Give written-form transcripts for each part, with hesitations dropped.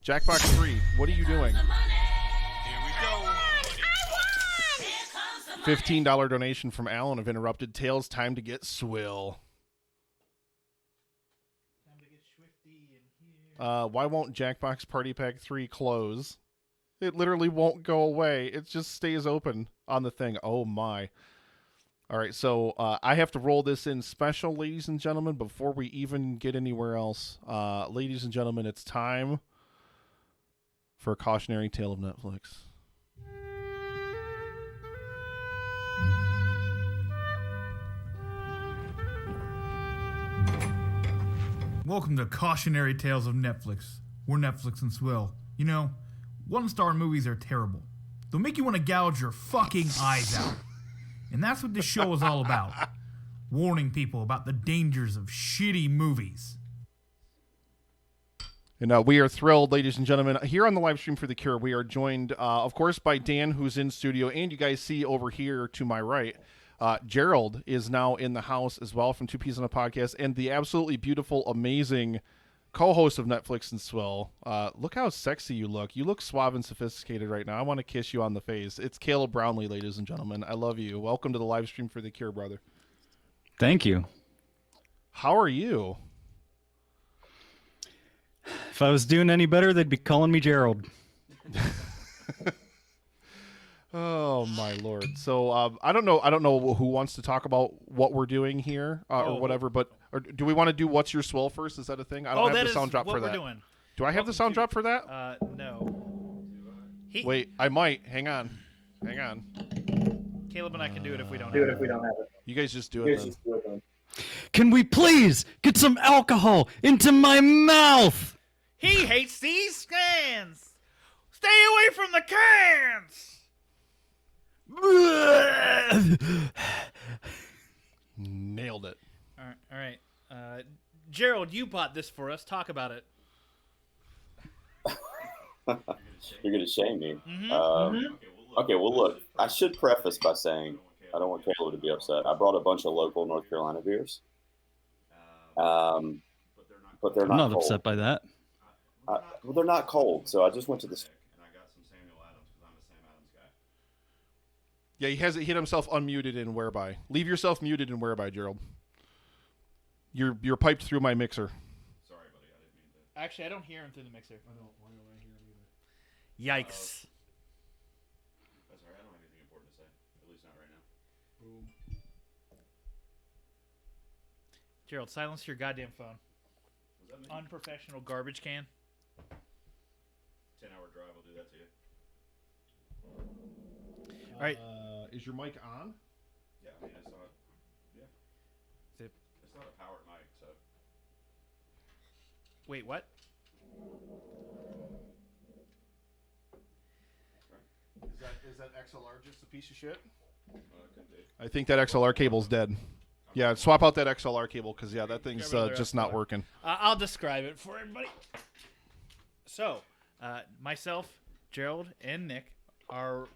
Jackbox 3, what are you doing? Here we go. $15 donation from Alan of Interrupted Tales. Time to get Swill. Why won't Jackbox Party Pack 3 close? It literally won't go away. It just stays open on the thing. Oh, my. All right, so I have to roll this in special, ladies and gentlemen, before we even get anywhere else. Ladies and gentlemen, it's time for a Cautionary Tale of Netflix. Welcome to Cautionary Tales of Netflix. We're Netflix and Swill. You know, one-star movies are terrible. They'll make you want to gouge your fucking eyes out. And that's what this show is all about. Warning people about the dangers of shitty movies. And we are thrilled, ladies and gentlemen. Here on the live stream for The Cure, we are joined, of course, by Dan, who's in studio. And you guys see over here to my right, Gerald is now in the house as well from Two Peas on a Podcast. And the absolutely beautiful, amazing co-host of Netflix and Swill. Look how sexy you look. You look suave and sophisticated right now. I want to kiss you on the face. It's Caleb Brownlee, ladies and gentlemen. I love you. Welcome to the live stream for The Cure, brother. Thank you. How are you? If I was doing any better, they'd be calling me Gerald. Oh my lord! So I don't know who wants to talk about what we're doing here or whatever. But do we want to do what's your Swill first? Is that a thing? I don't have the sound drop for that. Doing. Do I have the sound drop for that? No. Wait, I might. Hang on. Caleb and I can do it if we don't. Do it if we don't have it. You guys just do it then. Can we please get some alcohol into my mouth? He hates these cans. Stay away from the cans. Nailed it. All right. Gerald, you bought this for us. Talk about it. You're going to shame me. Mm-hmm. Okay, well, look, I should preface by saying I don't want Caleb to be upset. I brought a bunch of local North Carolina beers. But they're not I'm not cold. upset by that. Well, they're not cold, so I just went to the... Yeah, he has hit himself unmuted in whereby. Leave yourself muted in whereby, Gerald. You're piped through my mixer. Sorry, buddy. I didn't mean to. Actually, I don't hear him through the mixer. Why don't I hear him either? Yikes. That's all right. I don't have anything important to say. At least not right now. Boom. Gerald, silence your goddamn phone. Unprofessional garbage can. 10-hour drive will do that to you. All right. Is your mic on? Yeah, I mean, it's not... Yeah. Is it... It's not a powered mic, so... Wait, what? Is that XLR just a piece of shit? It could be. I think that XLR cable's dead. Yeah, swap out that XLR cable because, yeah, that thing's just not working. I'll describe it for everybody. So, myself, Gerald, and Nick are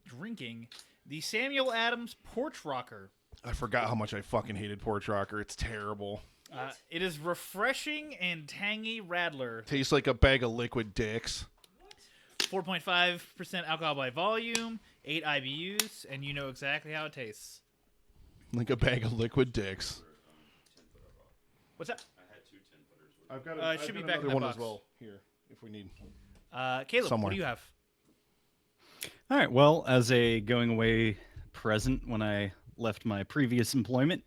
drinking the Samuel Adams Porch Rocker. I forgot how much I fucking hated Porch Rocker. It's terrible. It is refreshing and tangy Radler. Tastes like a bag of liquid dicks. 4.5% alcohol by volume, 8 IBUs, and you know exactly how it tastes. Like a bag of liquid dicks. What's that? I had 2 10-footers. I've got, it should be back in another that one box. as well here if we need. Caleb, Somewhere. what do you have? All right, well, as a going away present when I left my previous employment,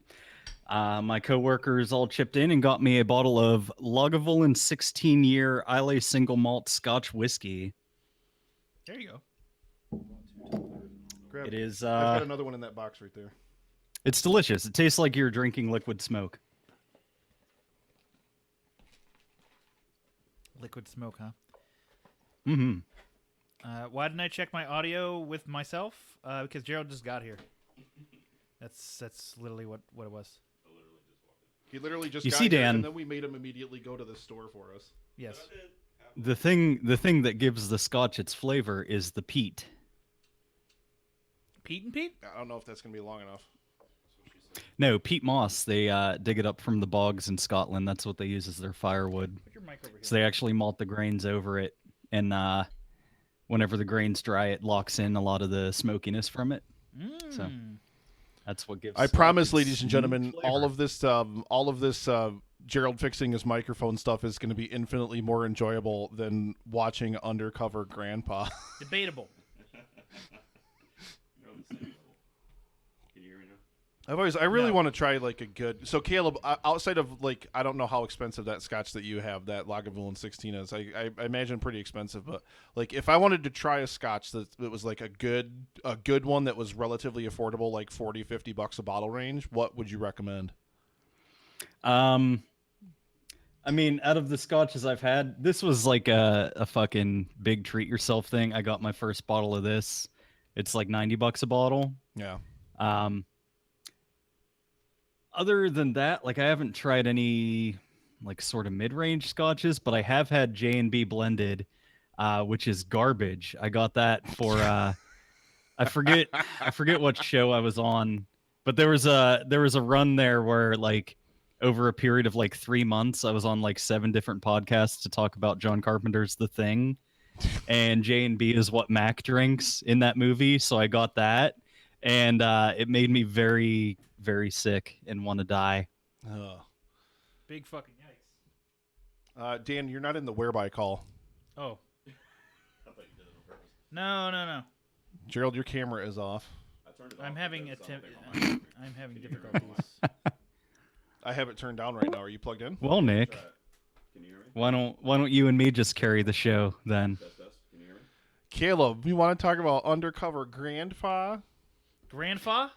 my coworkers all chipped in and got me a bottle of Lagavulin 16-year Islay single malt Scotch whiskey. There you go. Grab It is. I've got another one in that box right there. It's delicious. It tastes like you're drinking liquid smoke. Liquid smoke, huh? Mm-hmm. Why didn't I check my audio with myself? Because Gerald just got here. That's literally what it was. He literally just You got see, here, Dan- and then we made him immediately go to the store for us. Yes. The thing that gives the Scotch its flavor is the peat. Pete and Pete? I don't know if that's going to be long enough. No, peat moss. They dig it up from the bogs in Scotland. That's what they use as their firewood. Put your mic over here. So they actually malt the grains over it, and whenever the grains dry, it locks in a lot of the smokiness from it. So that's what gives. I promise, its ladies and gentlemen, flavor. all of this Gerald fixing his microphone stuff is going to be infinitely more enjoyable than watching Undercover Grandpa. Debatable. I really want to try like a good. So Caleb, outside of like, I don't know how expensive that scotch that you have, that Lagavulin 16 is. I imagine pretty expensive, but like if I wanted to try a scotch that was like a good one that was relatively affordable, like $40-$50 a bottle range, what would you recommend? I mean, out of the scotches I've had, this was like a fucking big treat yourself thing. I got my first bottle of this. It's like $90 a bottle. Yeah. Other than that, like I haven't tried any like sort of mid-range scotches, but I have had J&B blended, which is garbage. I got that for I forget what show I was on, but there was a run there where like over a period of like 3 months, I was on like 7 different podcasts to talk about John Carpenter's The Thing, and J&B is what Mac drinks in that movie, so I got that, and it made me very, very sick and want to die. Big fucking yikes. Dan, you're not in the whereby call. Oh. No. Gerald, your camera is off. I'm having difficulties. I have it turned down right now. Are you plugged in? Well, Nick, why don't you and me just carry the show then? Caleb, you want to talk about Undercover Grandpa? Grandpa?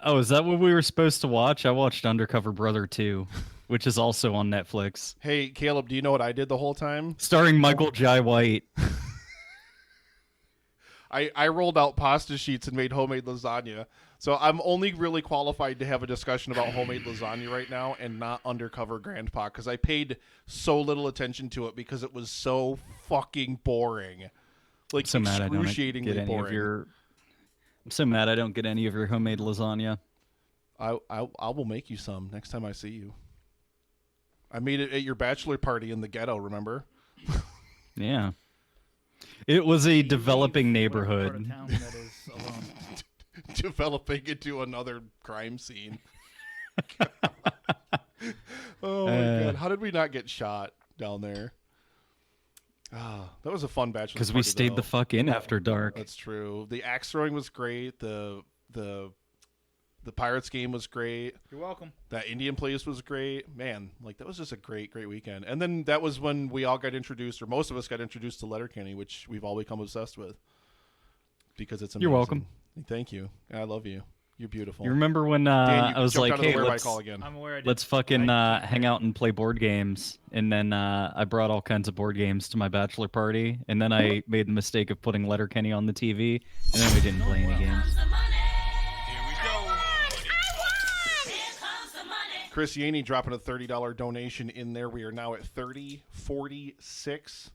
Oh, is that what we were supposed to watch? I watched Undercover Brother 2, which is also on Netflix. Hey, Caleb, do you know what I did the whole time? Starring Michael Jai White. I rolled out pasta sheets and made homemade lasagna. So I'm only really qualified to have a discussion about homemade lasagna right now and not Undercover Grandpa because I paid so little attention to it because it was so fucking boring. Like, So mad I don't excruciatingly get any boring. of your. I'm so mad I don't get any of your homemade lasagna. I will make you some next time I see you. I made it at your bachelor party in the ghetto, remember? Yeah. It was a developing Whatever part neighborhood. of town that is alone. Developing into another crime scene. Oh my god. How did we not get shot down there? That was a fun bachelor Because party, we stayed though. the fuck in after dark. That's true. The axe throwing was great. The Pirates game was great. You're welcome. That Indian place was great. Man, like that was just a great weekend. And then that was when we all got introduced, or most of us got introduced to Letterkenny, which we've all become obsessed with. Because it's amazing. You're welcome. Thank you. I love you. You're beautiful. You remember when Dan, you I was jumped like, out of the hey, whereby let's, call again. I'm aware I did. let's fucking hang out and play board games. And then I brought all kinds of board games to my bachelor party. And then I made the mistake of putting Letterkenny on the TV. And then we didn't play any games. Here we go. Chris Yaney dropping a $30 donation in there. We are now at $30.46.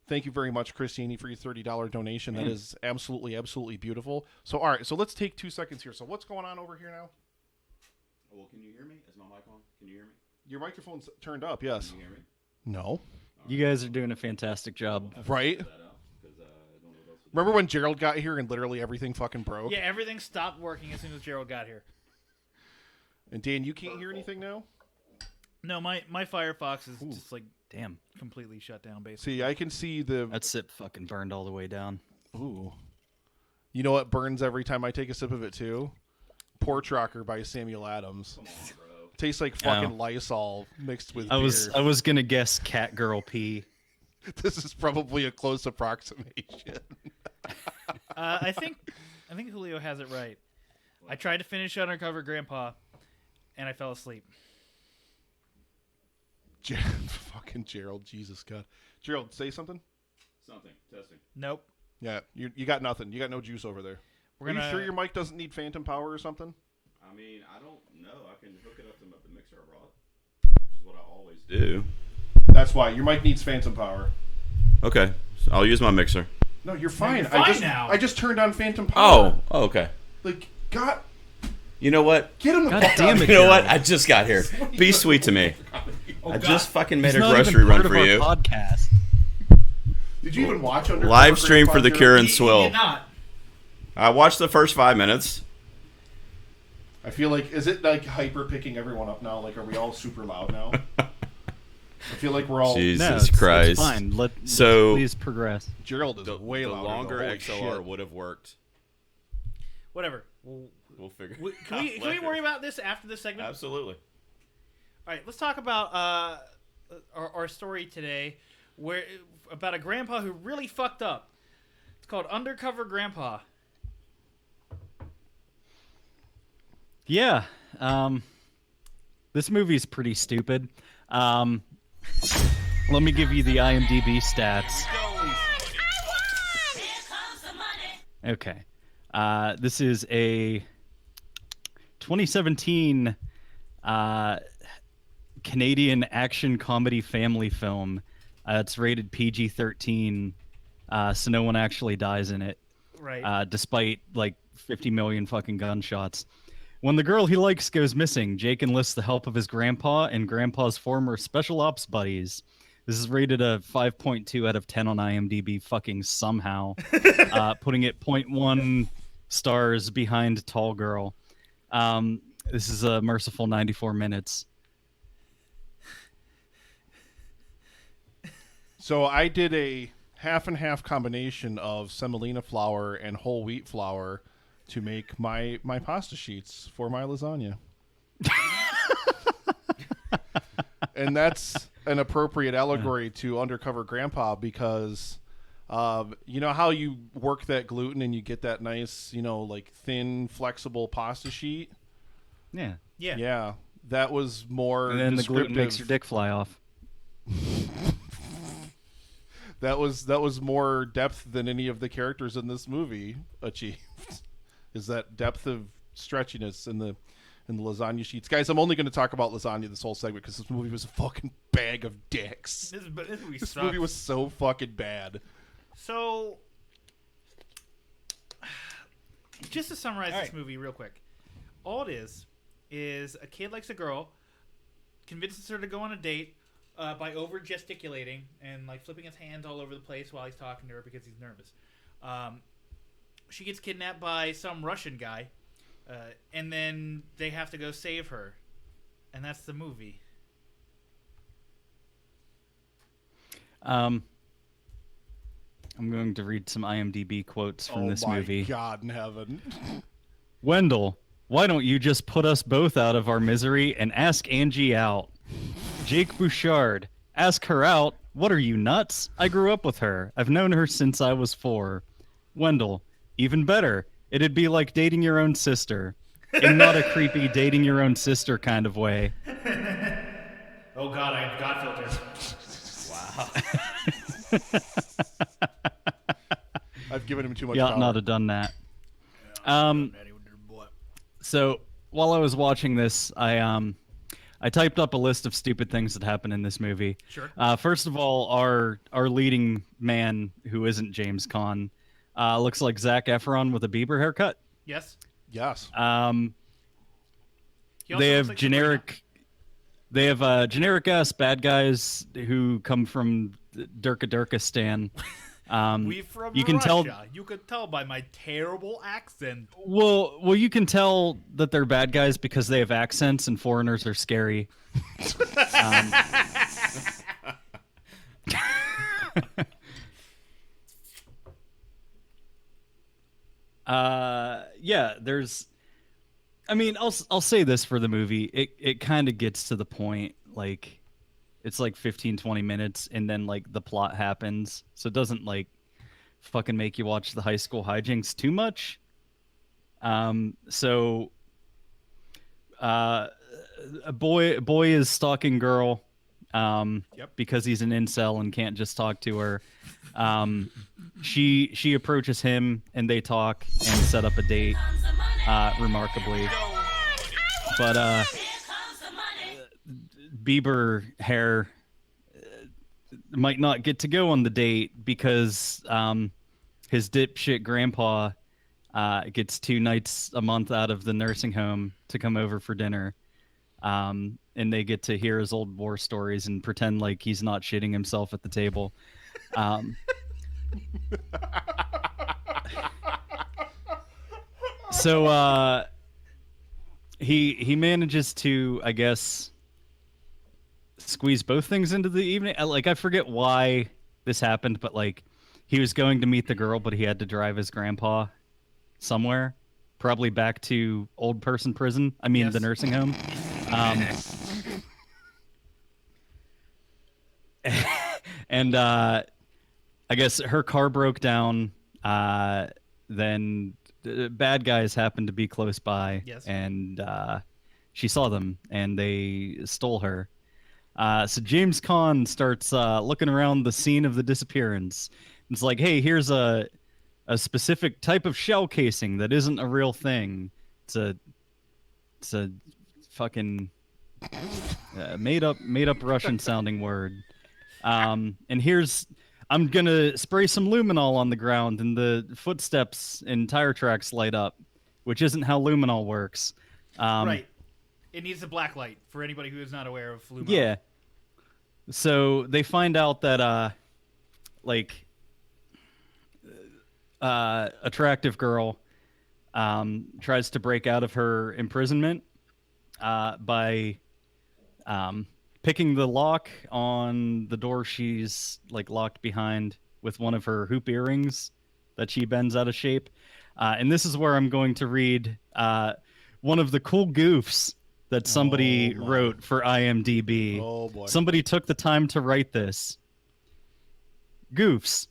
Thank you very much, Chris Yaney, for your $30 donation. That is absolutely, absolutely beautiful. So, all right, so let's take 2 seconds here. So, what's going on over here now? Well, can you hear me? Is my mic on? Can you hear me? Your microphone's turned up, yes. Can you hear me? No. You guys are doing a fantastic job. Right? That out because I don't know what else to do. Remember when Gerald got here and literally everything fucking broke? Yeah, everything stopped working as soon as Gerald got here. And Dan, you can't hear anything now? No, my Firefox is just like Damn. completely shut down, basically. See, I can see the... That sip fucking burned all the way down. Ooh. You know what burns every time I take a sip of it, too? Porch Rocker by Samuel Adams. Come on, bro. Tastes like fucking Lysol mixed with I beer. was gonna guess cat girl pee. This is probably a close approximation. I think Julio has it right. I tried to finish Undercover Grandpa, and I fell asleep. Fucking Gerald, Jesus God. Gerald, say something? Something. Testing. Nope. Yeah, you got nothing. You got no juice over there. We're Are gonna. you sure your mic doesn't need phantom power or something? I mean, I don't know. I can hook it up to the mixer I brought, which is what I always do. That's why. Your mic needs phantom power. Okay. So I'll use my mixer. No, you're fine. you're fine now. I just turned on phantom power. Oh, okay. Like, God. You know what? Get him the God fuck damn out. it. You know what? Jared. I just got here. Be sweet to me. I just fucking made He's a not even grocery part run of for our you. podcast. Did you even watch Undercover Live stream Grandpa, for the Jared? Cure and He Swill. did not. I watched the first 5 minutes. I feel like, is it like hyper picking everyone up now? Like, are we all super loud now? I feel like we're all. Jesus No, it's Christ. fine. So- please progress. Gerald is The, way the louder. longer Holy XLR shit. would have worked. Whatever. We'll figure. Can we later. worry about this after this segment? Absolutely. All right, let's talk about our story today, where about a grandpa who really fucked up. It's called Undercover Grandpa. Yeah. This movie's pretty stupid. Let me give you the IMDb stats. Okay. This is a 2017 Canadian action comedy family film. It's rated PG-13, so no one actually dies in it, Right. despite like 50 million fucking gunshots. When the girl he likes goes missing, Jake enlists the help of his grandpa and grandpa's former special ops buddies. This is rated a 5.2 out of 10 on IMDb, fucking somehow, putting it 0.1 stars behind Tall Girl. This is a merciful 94 minutes. So I did a half and half combination of semolina flour and whole wheat flour to make my pasta sheets for my lasagna. And that's an appropriate allegory to Undercover Grandpa because you know how you work that gluten and you get that nice, like thin, flexible pasta sheet? Yeah. Yeah. Yeah, that was more And then the gluten makes your descriptive. dick fly off. That was more depth than any of the characters in this movie achieved. Is that depth of stretchiness in the lasagna sheets, guys? I'm only going to talk about lasagna this whole segment because this movie was a fucking bag of dicks. This movie This sucks. movie was so fucking bad. So, just to summarize All this right. movie real quick, all it is a kid likes a girl, convinces her to go on a date by over gesticulating and like flipping his hands all over the place while he's talking to her because he's nervous. She gets kidnapped by some Russian guy, and then they have to go save her, and that's the movie. I'm going to read some IMDb quotes from this movie. Oh my God in heaven. Wendell, why don't you just put us both out of our misery and ask Angie out? Jake Bouchard, ask her out. What are you, nuts? I grew up with her. I've known her since I was 4. Wendell, even better. It'd be like dating your own sister. In not a creepy dating your own sister kind of way. Oh God, I have God filters. I've given him too much Yeah, power. not have done that. So while I was watching this, I typed up a list of stupid things that happen in this movie. Sure. First of all, our leading man, who isn't James Caan, looks like Zac Efron with a Bieber haircut. Yes. Yes. He also They looks have like generic. They have generic ass bad guys who come from Durkistan. We from you can Russia. tell. You could tell by my terrible accent. Well, you can tell that they're bad guys because they have accents and foreigners are scary. Yeah, there's. I mean, I'll say this for the movie. It kind of gets to the point. Like, it's like 15, 20 minutes, and then like the plot happens, so it doesn't like fucking make you watch the high school hijinks too much. So a boy is stalking girl because he's an incel and can't just talk to her. She approaches him and they talk and set up a date remarkably. But Bieber hair might not get to go on the date because his dipshit grandpa gets 2 nights a month out of the nursing home to come over for dinner. And they get to hear his old war stories and pretend like he's not shitting himself at the table. So he manages to, I guess, squeeze both things into the evening. I forget why this happened, but like he was going to meet the girl, but he had to drive his grandpa somewhere, probably back to old person prison. I mean, Yes. the nursing home. And I guess her car broke down. Then bad guys happened to be close by. Yes. And she saw them, and they stole her. So James Caan starts looking around the scene of the disappearance. It's like, hey, here's a specific type of shell casing that isn't a real thing. It's a fucking made up Russian sounding word. And I'm gonna spray some luminol on the ground, and the footsteps and tire tracks light up, which isn't how luminol works. Right. It needs a black light for anybody who is not aware of Lumo. Yeah. So they find out that attractive girl tries to break out of her imprisonment by picking the lock on the door she's like locked behind with one of her hoop earrings that she bends out of shape. And this is where I'm going to read one of the cool goofs that somebody wrote for IMDb. Oh boy. Somebody took the time to write this. Goofs.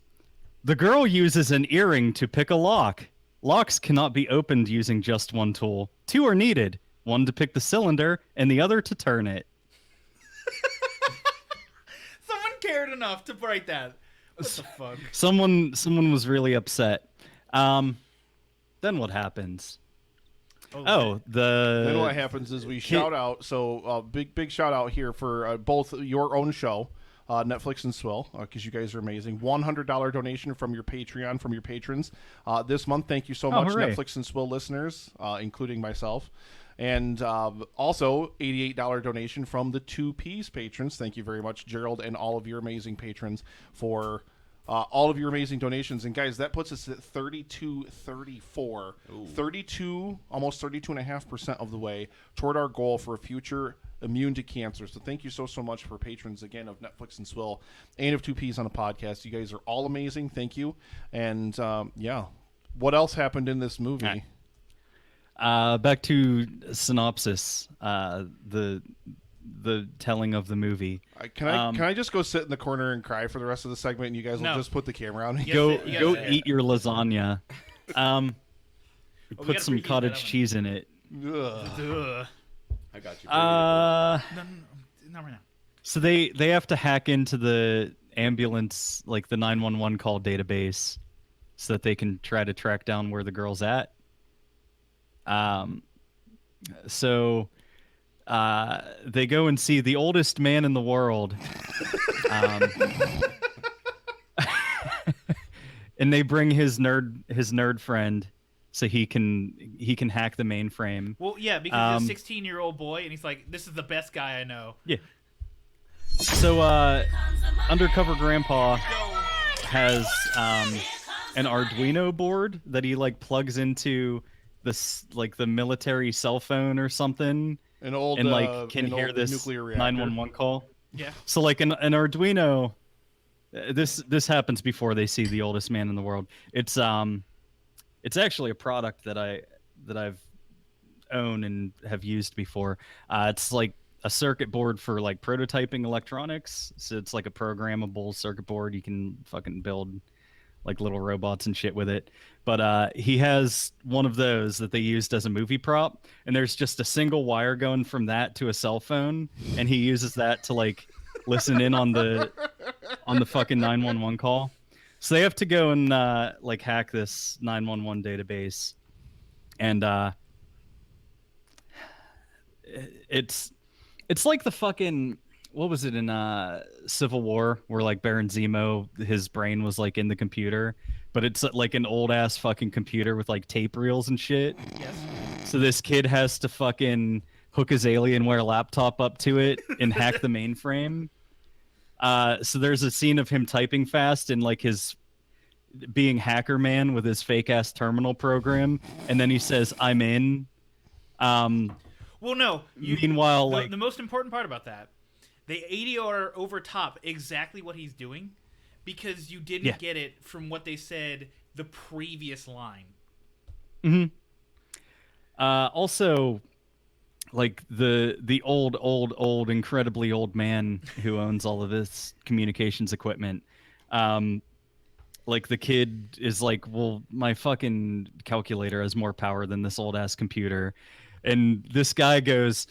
The girl uses an earring to pick a lock. Locks cannot be opened using just one tool. 2 are needed. One to pick the cylinder and the other to turn it. Someone cared enough to write that. What the fuck? Someone was really upset. Then what happens? Then what happens is we shout out. So big shout out here for both your own show, Netflix and Swill, because you guys are amazing. $100 donation from your Patreon, from your patrons this month. Thank you so much, hooray. Netflix and Swill listeners, including myself. And also $88 donation from the 2Ps patrons. Thank you very much, Gerald, and all of your amazing patrons for all of your amazing donations. And guys, that puts us at 32.34. 32, almost 32.5% of the way toward our goal for a future immune to cancer. So thank you so much for patrons again of Netflix and Swill and of 2Ps on a podcast. You guys are all amazing. Thank you. And yeah, what else happened in this movie? Back to synopsis. The telling of the movie. Can I just go sit in the corner and cry for the rest of the segment, and you guys will just put the camera on me? Yes, Go you gotta eat your lasagna. we Put gotta some preheat cottage that one. cheese in it. Ugh. Ugh. I got you. No, not right now. So they have to hack into the ambulance, like the 911 call database, so that they can try to track down where the girl's at. So they go and see the oldest man in the world. And they bring his nerd friend so he can hack the mainframe. Well, yeah, because he's a 16-year-old boy, and he's like, "This is the best guy I know." Yeah. So Undercover Grandpa has an Arduino board that he like plugs into this like the military cell phone or something, An old and like can an hear old this nuclear reactor. 911 call. Yeah. So like an Arduino, this happens before they see the oldest man in the world. It's actually a product that I've owned and have used before. It's like a circuit board for like prototyping electronics. So it's like a programmable circuit board. You can fucking build like little robots and shit with it. But he has one of those that they used as a movie prop, and there's just a single wire going from that to a cell phone, and he uses that to like listen in on the fucking 911 call. So they have to go and like hack this 911 database, and it's like the fucking what was it in Civil War, where like Baron Zemo, his brain was like in the computer, but it's like an old ass fucking computer with like tape reels and shit. Yes. So this kid has to fucking hook his Alienware laptop up to it and hack the mainframe. So there's a scene of him typing fast and like his being hacker man with his fake ass terminal program, and then he says, "I'm in." Well, no. Meanwhile, the most important part about that, they ADR over top exactly what he's doing, because you didn't get it from what they said the previous line. Mm-hmm. Also, like the old, incredibly old man who owns all of this communications equipment. Like the kid is like, well, my fucking calculator has more power than this old ass computer. And this guy goes,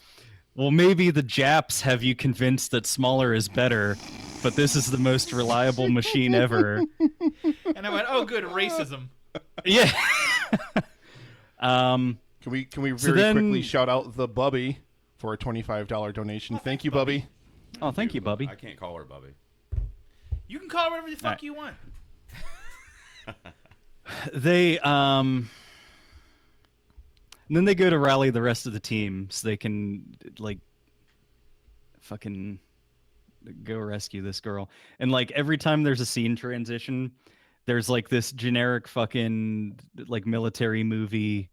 well, maybe the Japs have you convinced that smaller is better, but this is the most reliable machine ever. And I went, oh, good, racism. Yeah. Can we very quickly shout out the Bubby for a $25 donation? Thank you, Bubby. Oh, thank you, Bubby. I can't call her Bubby. You can call her whatever the fuck you want. They and then they go to rally the rest of the team so they can like fucking go rescue this girl. And like every time there's a scene transition, there's like this generic fucking like military movie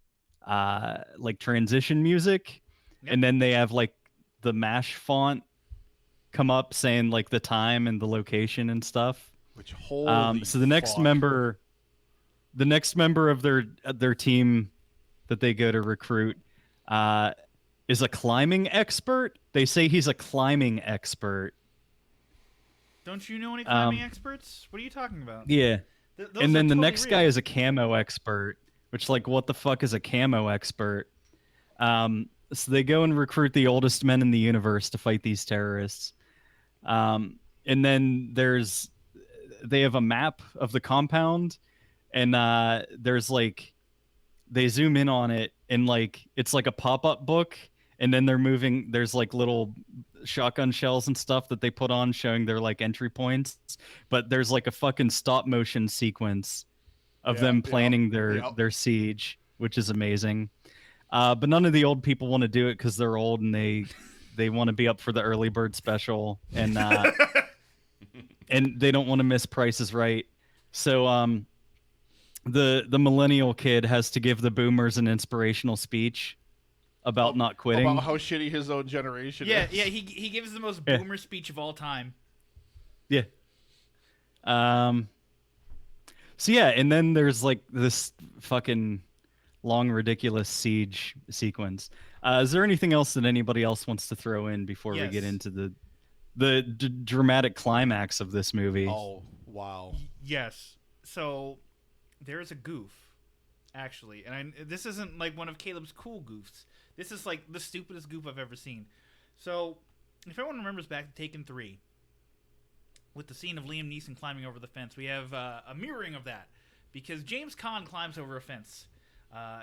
like transition music. Yep. And then they have like the MASH font come up saying like the time and the location and stuff. Which holy so the next member of their team that they go to recruit is a climbing expert. They say he's a climbing expert. Don't you know any climbing experts? What are you talking about? Yeah. And then the next real. guy is a camo expert, which like what the fuck is a camo expert? So they go and recruit the oldest men in the universe to fight these terrorists. And then they have a map of the compound, and there's like they zoom in on it, and like it's like a pop-up book, and then there's like little shotgun shells and stuff that they put on showing their like entry points, but there's like a fucking stop motion sequence of them planning their siege, which is amazing. But none of the old people want to do it because they're old and they want to be up for the early bird special, and and they don't want to miss Price is Right. So the millennial kid has to give the boomers an inspirational speech about not quitting. About how shitty his own generation is. Yeah, he gives the most boomer speech of all time. Yeah. So yeah, and then there's like this fucking long ridiculous siege sequence. Is there anything else that anybody else wants to throw in before we get into the dramatic climax of this movie? Oh, wow. Yes. So there's a goof, actually, and this isn't like one of Caleb's cool goofs. This is like the stupidest goof I've ever seen. So if everyone remembers back to Taken 3, with the scene of Liam Neeson climbing over the fence, we have a mirroring of that, because James Caan climbs over a fence,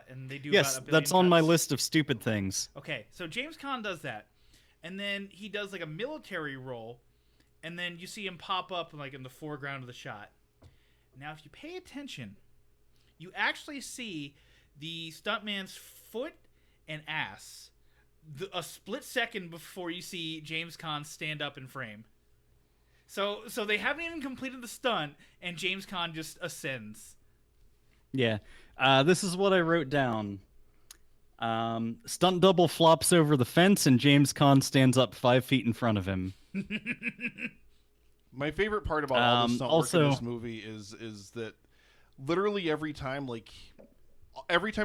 and they do yes, about 1 billion that's on my cuts. list of stupid things. Okay, so James Caan does that, and then he does like a military role, and then you see him pop up like in the foreground of the shot. Now, if you pay attention, you actually see the stuntman's foot and ass a split second before you see James Caan stand up in frame. So they haven't even completed the stunt, and James Caan just ascends. Yeah. This is what I wrote down. Stunt double flops over the fence, and James Caan stands up 5 feet in front of him. My favorite part about all the stunt work in this movie is that literally every time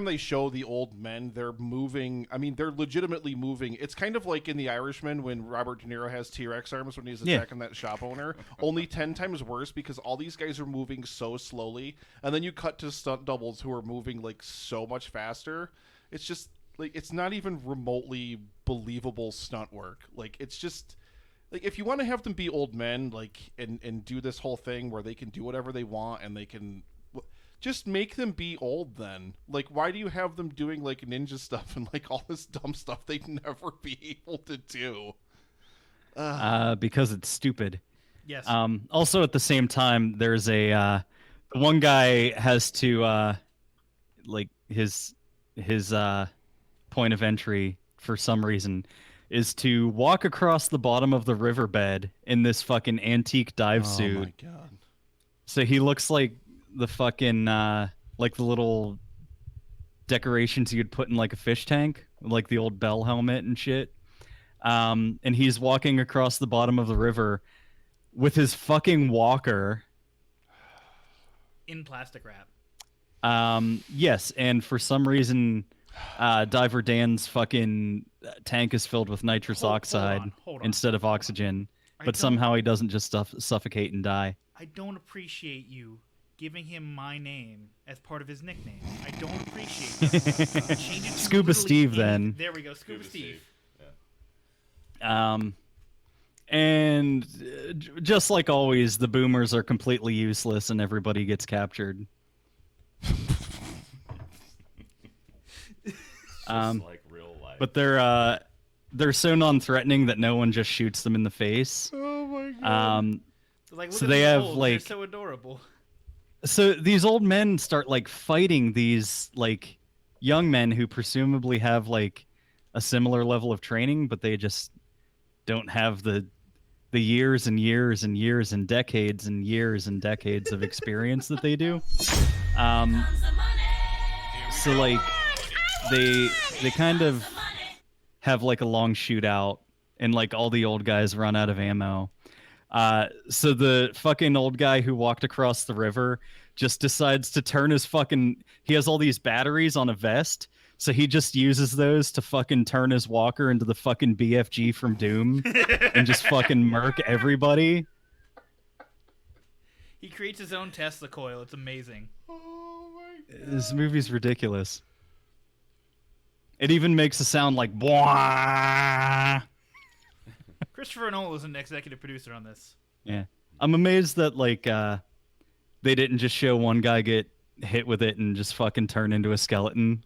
they show the old men, they're moving. I mean, they're legitimately moving. It's kind of like in The Irishman when Robert De Niro has T-Rex arms when he's attacking that shop owner. Only 10 times worse, because all these guys are moving so slowly. And then you cut to stunt doubles who are moving like so much faster. It's just like, it's not even remotely believable stunt work. Like, it's just like, if you want to have them be old men, like, and do this whole thing where they can do whatever they want and they can just make them be old then. Like, why do you have them doing like ninja stuff and like all this dumb stuff they'd never be able to do? because it's stupid. Yes. Also, at the same time, there's a one guy has to like his point of entry for some reason is to walk across the bottom of the riverbed in this fucking antique dive suit. Oh my god! So he looks like the fucking like the little decorations you'd put in like a fish tank, like the old bell helmet and shit. And he's walking across the bottom of the river with his fucking walker in plastic wrap. Yes, and for some reason, Diver Dan's fucking tank is filled with nitrous oxide hold on, instead of oxygen, but don't- somehow he doesn't just suffocate and die. I don't appreciate you giving him my name as part of his nickname. I don't appreciate that. Change it to Scuba literally Steve, anything. then. There we go, Scuba Steve. And just like always, the boomers are completely useless and everybody gets captured. Like real life. But they're so non-threatening that no one just shoots them in the face. Oh my god! Like, So look at they these have, old, like- they're so adorable. So these old men start like fighting these like young men who presumably have like a similar level of training, but they just don't have the years and years and years and decades and years and decades of experience that they do. So like they kind of have like a long shootout and like all the old guys run out of ammo. So the fucking old guy who walked across the river just decides to turn his fucking... He has all these batteries on a vest, so he just uses those to fucking turn his walker into the fucking BFG from Doom and just fucking murk everybody. He creates his own Tesla coil. It's amazing. Oh my god! This movie's ridiculous. It even makes a sound like... Bwah! Christopher Nolan is an executive producer on this. Yeah. I'm amazed that, like, they didn't just show one guy get hit with it and just fucking turn into a skeleton.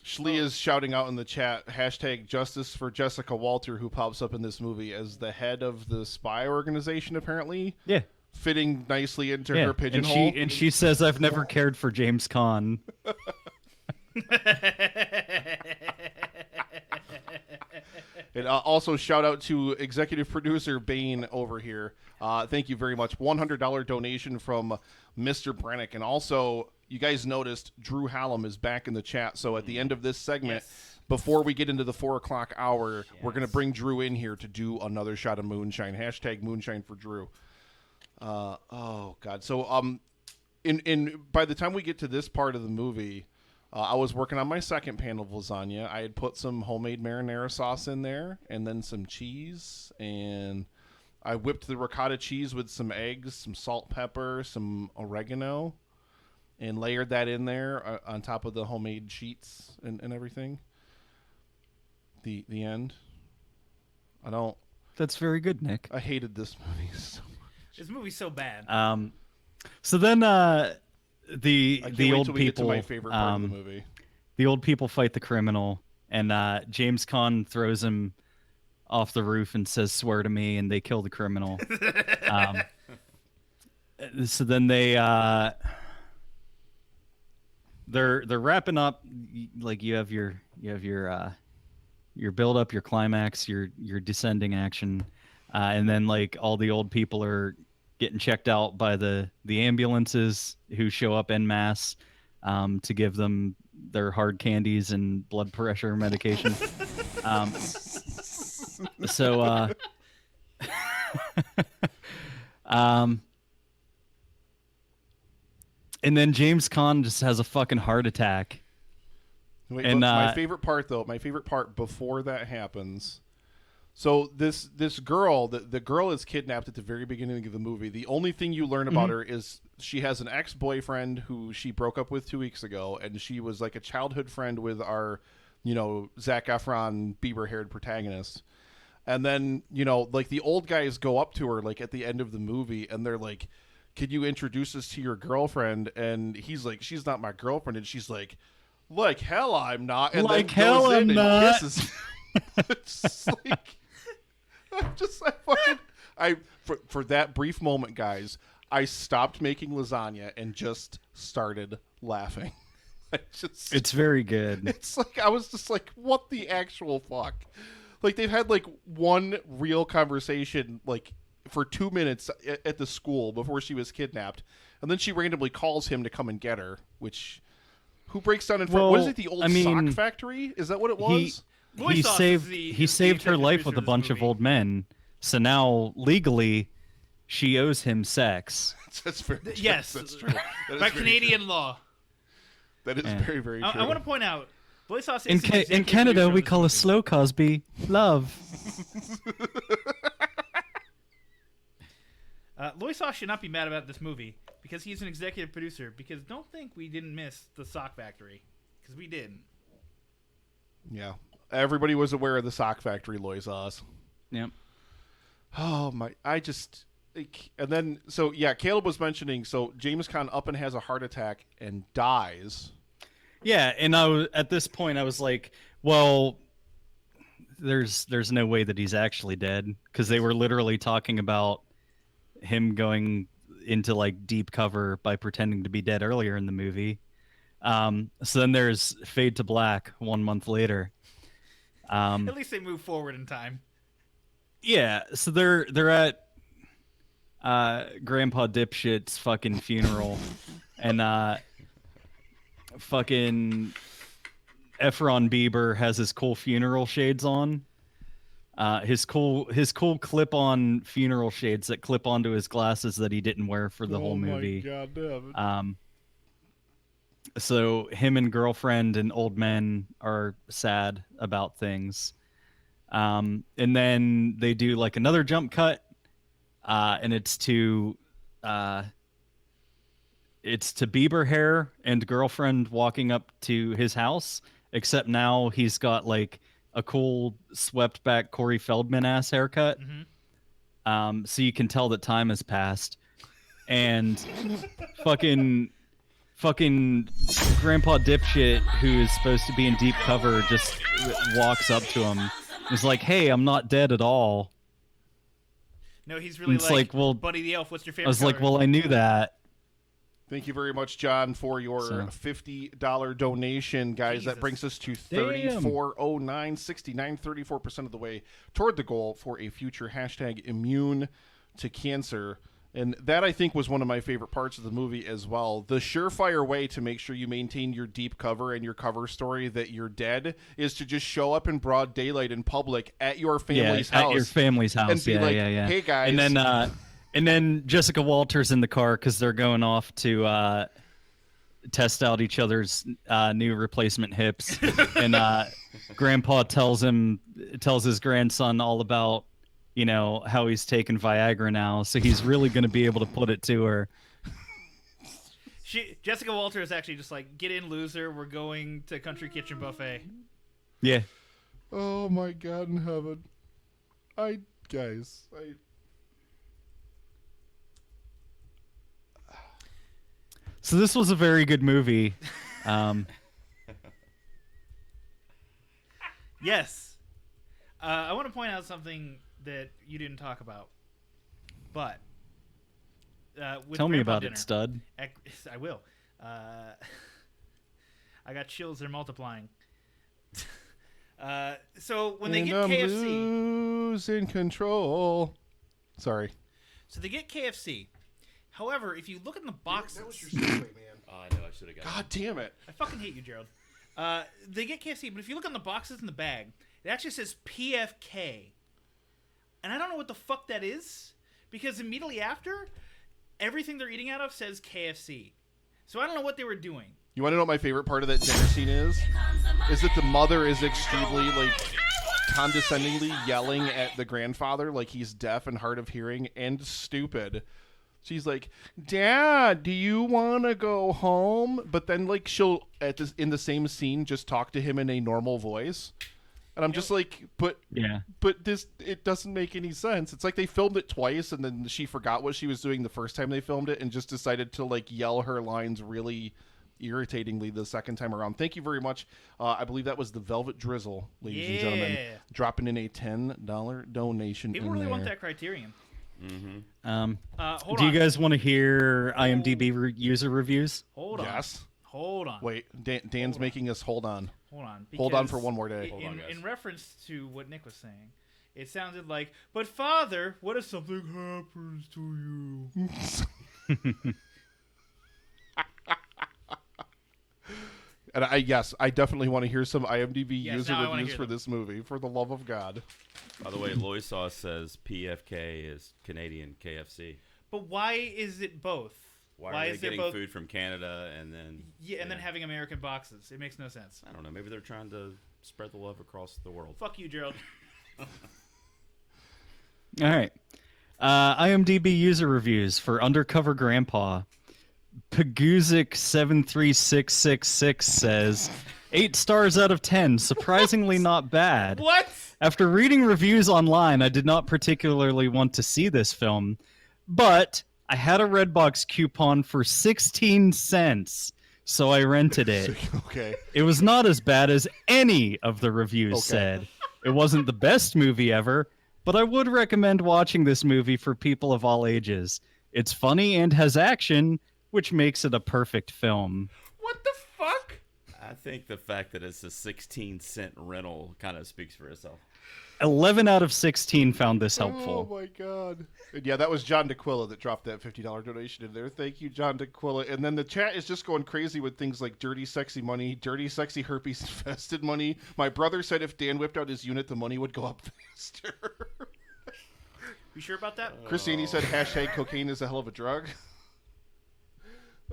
Shlee is shouting out in the chat, hashtag justice for Jessica Walter, who pops up in this movie as the head of the spy organization, apparently. Yeah. Fitting nicely into Yeah. her pigeonhole. And she says, I've never cared for James Caan. And also shout out to executive producer Bane over here. Thank you very much. $100 donation from Mr. Brennick. And also, you guys noticed Drew Hallam is back in the chat. So at the end of this segment, before we get into the 4 o'clock hour, we're going to bring Drew in here to do another shot of moonshine. Hashtag moonshine for Drew. Oh, God. So in by the time we get to this part of the movie... I was working on my second pan of lasagna. I had put some homemade marinara sauce in there and then some cheese. And I whipped the ricotta cheese with some eggs, some salt, pepper, some oregano, and layered that in there on top of the homemade sheets and everything. The end. That's very good, Nick. I hated this movie so much. This movie's so bad. So then I can't the wait old till we get to people... my favorite part of the movie. The old people fight the criminal, and James Caan throws him off the roof and says, "Swear to me," and they kill the criminal. So then they're wrapping up. Like you have your build up, your climax, your descending action, and then like all the old people are getting checked out by the ambulances who show up en masse to give them their hard candies and blood pressure medication. And then James Caan just has a fucking heart attack. Wait, And, but my favorite part before that happens. So this girl, the girl is kidnapped at the very beginning of the movie. The only thing you learn about her is she has an ex-boyfriend who she broke up with 2 weeks ago, and she was like a childhood friend with our, Zac Efron Bieber-haired protagonist. And then, like the old guys go up to her like at the end of the movie, and they're like, "Can you introduce us to your girlfriend?" And he's like, "She's not my girlfriend," and she's like hell I'm not. And Like then hell goes in I'm and not. kisses. It's just like For that brief moment, guys, I stopped making lasagna and just started laughing. It's very good. It's like I was just like, what the actual fuck? Like they've had like one real conversation like for 2 minutes at the school before she was kidnapped, and then she randomly calls him to come and get her. Who breaks down in front? What is it? The old sock factory? Is that what it was? He saved her life with a bunch of old men. So now legally, she owes him sex. That's very true. Yes, that's true. That by is very Canadian true. law. That is very, very true. I want to point out, Boy Sauce in Canada, we call a slow Cosby love. Loy Sauce should not be mad about this movie because he's an executive producer. Because don't think we didn't miss the sock factory, because we didn't. Yeah, everybody was aware of the sock factory, Loy Sauce. Yep. Oh my! And then Caleb was mentioning. So James Caan up and has a heart attack and dies. Yeah, and at this point I was like, well, there's no way that he's actually dead, because they were literally talking about him going into like deep cover by pretending to be dead earlier in the movie. So then there's fade to black 1 month later. At least they move forward in time. Yeah, so they're at Grandpa Dipshit's fucking funeral, and fucking Efron Bieber has his cool funeral shades on. His cool clip-on funeral shades that clip onto his glasses that he didn't wear for the whole movie. Oh my God, so him and girlfriend and old men are sad about things. And then they do like another jump cut, and it's to Bieber hair and girlfriend walking up to his house, except now he's got like a cool swept back Corey Feldman ass haircut. Mm-hmm. So you can tell that time has passed, and fucking Grandpa Dipshit, who is supposed to be in deep cover, just walks up to him. He's like, "Hey, I'm not dead at all." No, he's really like, well, Buddy the Elf, what's your favorite I was color? like, well, I knew that. Thank you very much, John, for your $50 donation, guys. Jesus. That brings us to $34.09, 69, 34% of the way toward the goal for a future hashtag immune to cancer. And that, I think, was one of my favorite parts of the movie as well. The surefire way to make sure you maintain your deep cover and your cover story that you're dead is to just show up in broad daylight in public at your family's house. At your family's house. And be hey, guys. And then Jessica Walters in the car because they're going off to test out each other's new replacement hips. And Grandpa tells his grandson all about, how he's taking Viagra now, so he's really going to be able to put it to her. Jessica Walters actually just like, get in, loser. We're going to Country Kitchen Buffet. Yeah. Oh my God in heaven. So this was a very good movie. Yes. I want to point out something that you didn't talk about. But with tell me Grandpa about dinner, it, stud. I will. I got chills. They're multiplying. So when they get KFC, losing control. Sorry. So they get KFC. However, if you look in the boxes, That was your segue, man. I know, I should have got God damn it. I fucking hate you, Gerald. They get KFC, but if you look on the boxes in the bag, it actually says PFK. And I don't know what the fuck that is, because immediately after, everything they're eating out of says KFC. So I don't know what they were doing. You want to know what my favorite part of that dinner scene is? Is that the mother is extremely, condescendingly yelling at the grandfather like he's deaf and hard of hearing and stupid. She's like, "Dad, do you want to go home?" But then, she'll, in the same scene, just talk to him in a normal voice. And I'm just like, but this, it doesn't make any sense. It's like they filmed it twice, and then she forgot what she was doing the first time they filmed it and just decided to, yell her lines really, irritatingly the second time around. Thank you very much. I believe that was the Velvet Drizzle, ladies and gentlemen, dropping in a $10 donation. People really want that Criterion. Mm-hmm. Do you guys want to hear IMDb user reviews? Hold on. Yes. Hold on. Wait, Dan's making us hold on. Hold on. Hold on for one more day. In reference to what Nick was saying, it sounded like, but Father, what if something happens to you? And I definitely want to hear some IMDb user now reviews for this movie, for the love of God. By the way, Loisaw says PFK is Canadian KFC. But why is it both? Why are is they there getting both? food from Canada and then... and then having American boxes? It makes no sense. I don't know. Maybe they're trying to spread the love across the world. Fuck you, Gerald. All right. IMDb user reviews for Undercover Grandpa. Paguzik73666 says, 8 stars out of 10, surprisingly not bad. What? After reading reviews online, I did not particularly want to see this film, but I had a Redbox coupon for 16 cents, so I rented it. Okay. It was not as bad as any of the reviews said. It wasn't the best movie ever, but I would recommend watching this movie for people of all ages. It's funny and has action, which makes it a perfect film. What the fuck? I think the fact that it's a 16-cent rental kind of speaks for itself. 11 out of 16 found this helpful. Oh my God. And yeah, that was John DeQuilla that dropped that $50 donation in there. Thank you, John DeQuilla. And then the chat is just going crazy with things like dirty, sexy money, dirty, sexy herpes-infested money. My brother said if Dan whipped out his unit, the money would go up faster. You sure about that? Christine said hashtag cocaine is a hell of a drug.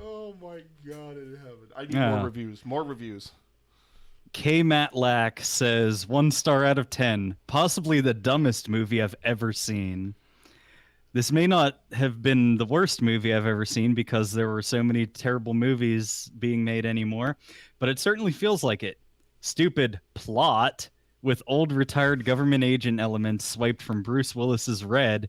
Oh my God in heaven. I need more reviews. More reviews. K. Matlack says 1 star out of 10. Possibly the dumbest movie I've ever seen. This may not have been the worst movie I've ever seen because there were so many terrible movies being made anymore, but it certainly feels like it. Stupid plot with old retired government agent elements swiped from Bruce Willis's Red,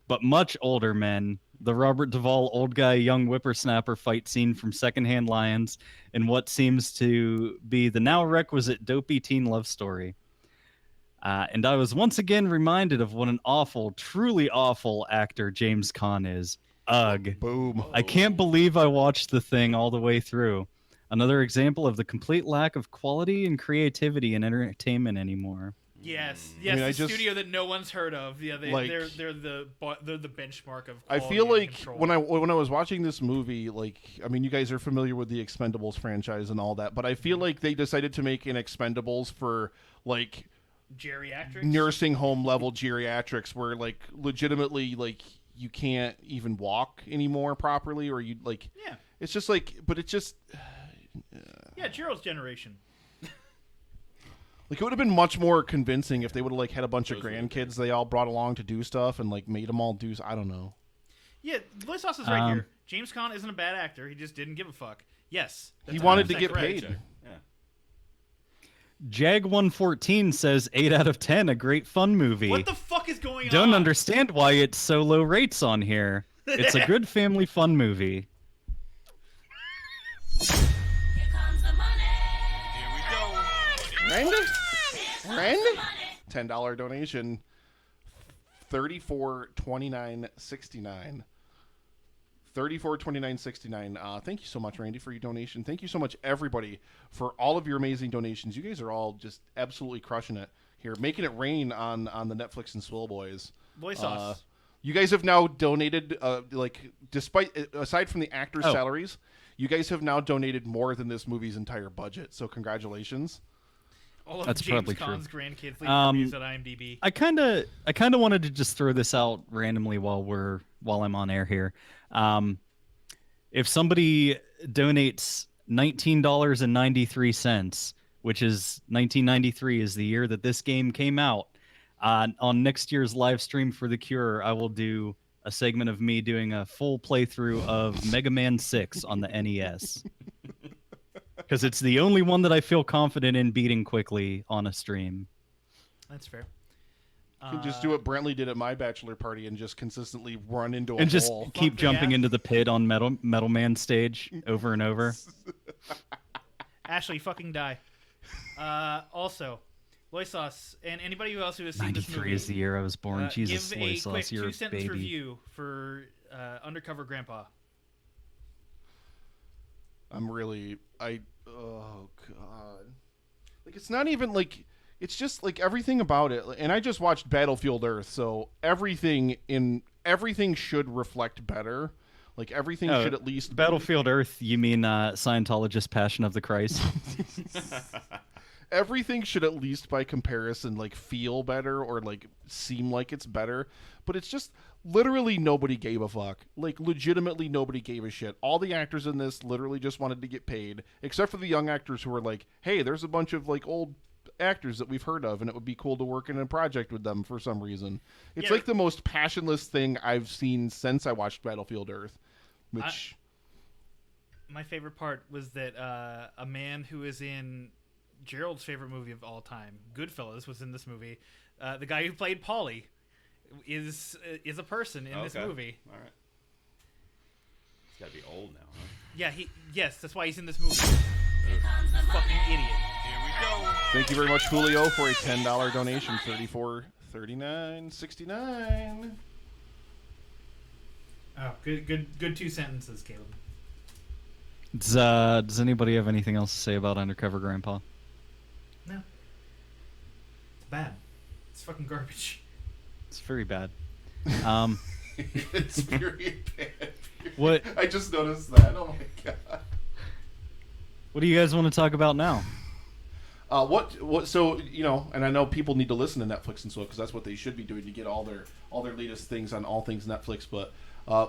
but much older men. The Robert Duvall old guy, young whippersnapper fight scene from Secondhand Lions, and what seems to be the now requisite dopey teen love story. And I was once again reminded of what an awful, truly awful actor James Caan is. Ugh. Boom. I can't believe I watched the thing all the way through. Another example of the complete lack of quality and creativity in entertainment anymore. Yes, I studio that no one's heard of. Yeah, they're the benchmark of. I feel like control. when I was watching this movie, like, I mean, you guys are familiar with the Expendables franchise and all that, but I feel like they decided to make an Expendables for like geriatrics, nursing home level geriatrics, where like legitimately like you can't even walk anymore properly, or you like. Yeah. It's just like, but it just. Yeah, Gerald's generation. Like, it would have been much more convincing if they would have like had a bunch of grandkids they all brought along to do stuff and like made them all do. I don't know. Yeah, Lois Sauce is right here. James Caan isn't a bad actor. He just didn't give a fuck. Yes, he wanted to get correct. paid. Yeah. Jag114 says 8 out of 10, a great fun movie. What the fuck is going on? Don't understand why it's so low rates on here. It's a good family fun movie. Rand? $10 donation. $34.29.69. $34.29.69. Thank you so much, Randy, for your donation. Thank you so much, everybody, for all of your amazing donations. You guys are all just absolutely crushing it here, making it rain on the Netflix and Swill boys. Boy sauce. You guys have now donated, aside from the actors' salaries, you guys have now donated more than this movie's entire budget. So congratulations. All of That's James probably Caan's true. grandkids leave reviews at IMDb. I kind of wanted to just throw this out randomly while I'm on air here. If somebody donates $19.93, which is 1993 is the year that this game came out, on next year's live stream for The Cure, I will do a segment of me doing a full playthrough of Mega Man 6 on the NES. Because it's the only one that I feel confident in beating quickly on a stream. That's fair. You can just do what Brentley did at my bachelor party and just consistently run into a and just hole. keep jumping into the pit on Metal Man stage over and over. Ashley, fucking die. Also, Loisos, and anybody else who has seen this 93 movie, is the year I was born. Jesus, give a Loisos, quick you're a 2-sentence baby. review for Undercover Grandpa. Oh god, like it's not even like, it's just like everything about it. And I just watched Battlefield Earth, so everything should reflect better. Like everything should at least Battlefield Earth. You mean Scientologist Passion of the Christ? Everything should at least by comparison like feel better or like seem like it's better, but it's just literally nobody gave a fuck. Like legitimately nobody gave a shit. All the actors in this literally just wanted to get paid, except for the young actors who were like, hey, there's a bunch of like old actors that we've heard of and it would be cool to work in a project with them for some reason. It's like the most passionless thing I've seen since I watched Battlefield Earth, which my favorite part was that a man who is in Gerald's favorite movie of all time, Goodfellas, was in this movie. The guy who played Paulie is a person in this movie. All right. He's got to be old now, huh? Yeah, yes, that's why he's in this movie. Fucking idiot. Here we go. thank you very much, Julio, for a $10 donation. $34.39.69. Oh, good 2 sentences, Caleb. Does anybody have anything else to say about Undercover Grandpa? No. It's bad. It's fucking garbage. It's very bad. It's very bad. What? I just noticed that. Oh my god. What do you guys want to talk about now? What? So and I know people need to listen to Netflix and so because that's what they should be doing to get all their latest things on all things Netflix. But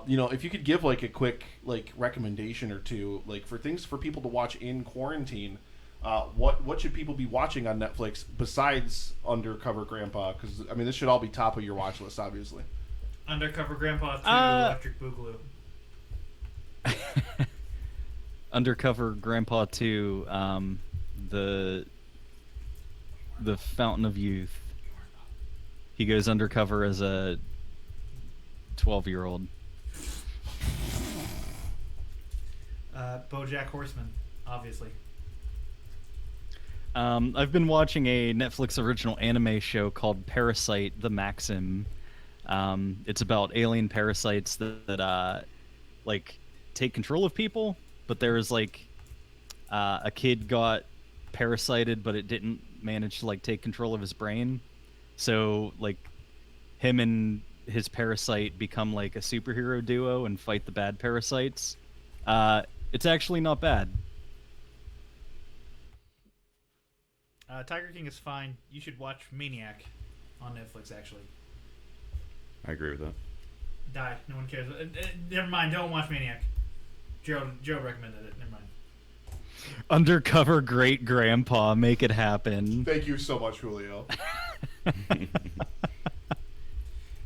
if you could give like a quick like recommendation or two, like for things for people to watch in quarantine, what should people be watching on Netflix besides Undercover Grandpa? Because I mean, this should all be top of your watch list, obviously. Undercover Grandpa 2, Electric Boogaloo. Undercover Grandpa 2, the Fountain of Youth. He goes undercover as a 12-year-old. BoJack Horseman, obviously. I've been watching a Netflix original anime show called Parasite: The Maxim. It's about alien parasites that like take control of people, but there's like a kid got parasited, but it didn't manage to like take control of his brain. So like him and his parasite become like a superhero duo and fight the bad parasites. It's actually not bad. Tiger King is fine. You should watch Maniac on Netflix, actually. I agree with that. Die. No one cares. Never mind. Don't watch Maniac. Joe recommended it. Never mind. Undercover Great Grandpa, make it happen. Thank you so much, Julio.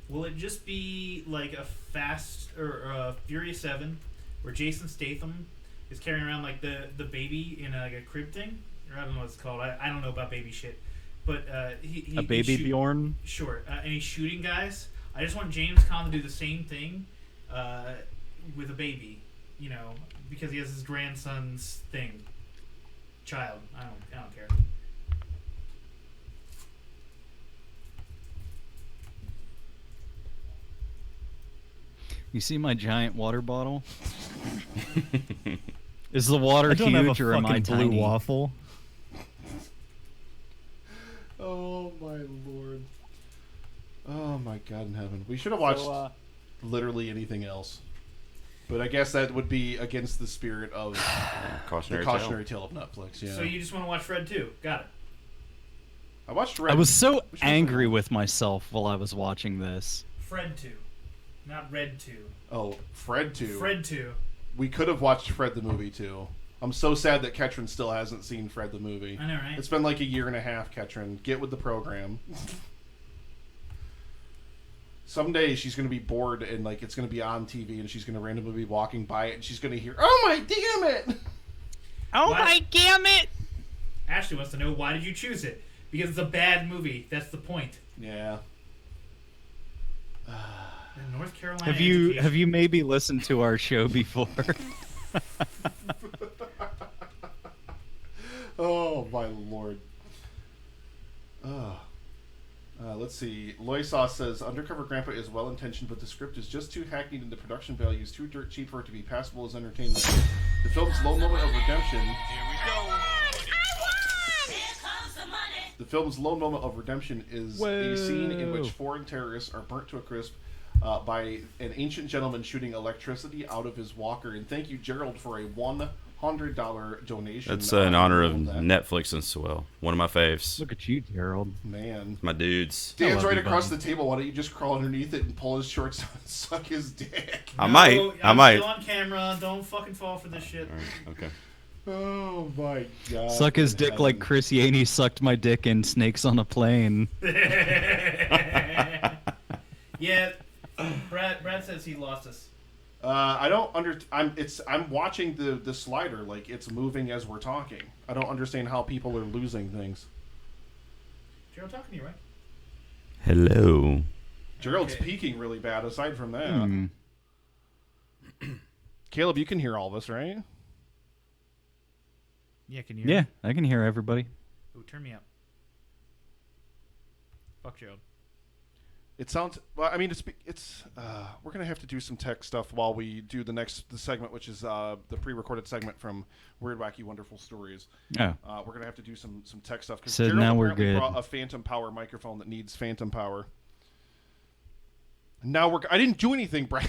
Will it just be like a Fast or Furious 7, where Jason Statham is carrying around like the baby in like a crib thing? Or I don't know what it's called. I don't know about baby shit. But he A baby Bjorn? Sure. And he's shooting guys. I just want James Caan to do the same thing with a baby, because he has his grandson's child. I don't care. You see my giant water bottle? Is the water I don't have a huge or am I fucking blue tiny? waffle. Oh my lord. Oh my god in heaven. We should have watched literally anything else. But I guess that would be against the spirit of Cautionary the Cautionary Tale of Netflix, yeah. So you just want to watch Fred 2. Got it. I watched Red. I was so which angry with myself while I was watching this. Fred 2. Not Red 2. Oh, Fred 2. Fred 2. We could have watched Fred the movie too. I'm so sad that Ketrin still hasn't seen Fred the movie. I know, right? It's been like a year and a half, Ketrin. Get with the program. Someday she's going to be bored and like it's going to be on TV and she's going to randomly be walking by it and she's going to hear, "Oh my damn it!" Oh What? my damn it! Ashley wants to know, why did you choose it? Because it's a bad movie. That's the point. Yeah. And North Carolina Have you maybe listened to our show before? my lord. Let's see. Loisaw says Undercover Grandpa is well intentioned, but the script is just too hackneyed and the production value is too dirt cheap for it to be passable as entertainment. The film's low moment of redemption. Here we go. The film's low moment of redemption is a scene in which foreign terrorists are burnt to a crisp by an ancient gentleman shooting electricity out of his walker. And thank you, Gerald, for a $100 donation. That's in honor of Netflix and Swill. One of my faves. Look at you, Gerald. Man. My dudes. Dan's right you, across buddy. the table. Why don't you just crawl underneath it and pull his shorts down and suck his dick? I might. I'm still on camera. Don't fucking fall for this shit. All right, okay. Oh my god. Suck his dick like Heaven. Chris Yaney sucked my dick in Snakes on a Plane. Yeah, Brad says he lost us. I don't I'm watching the slider like it's moving as we're talking. I don't understand how people are losing things. Gerald talking to you, right? Hello. Gerald's Okay. peeking really bad. Aside from that, Caleb, you can hear all of us, right? Yeah, can you hear Yeah, me? I can hear everybody. Ooh, turn me up. Fuck Gerald. It sounds. Well, I mean, it's. We're gonna have to do some tech stuff while we do the segment, which is the pre-recorded segment from Weird, Wacky, Wonderful Stories. Oh. We're gonna have to do some tech stuff because So Gerald now we're apparently good. brought a Phantom Power microphone that needs Phantom Power. Now I didn't do anything, Brad.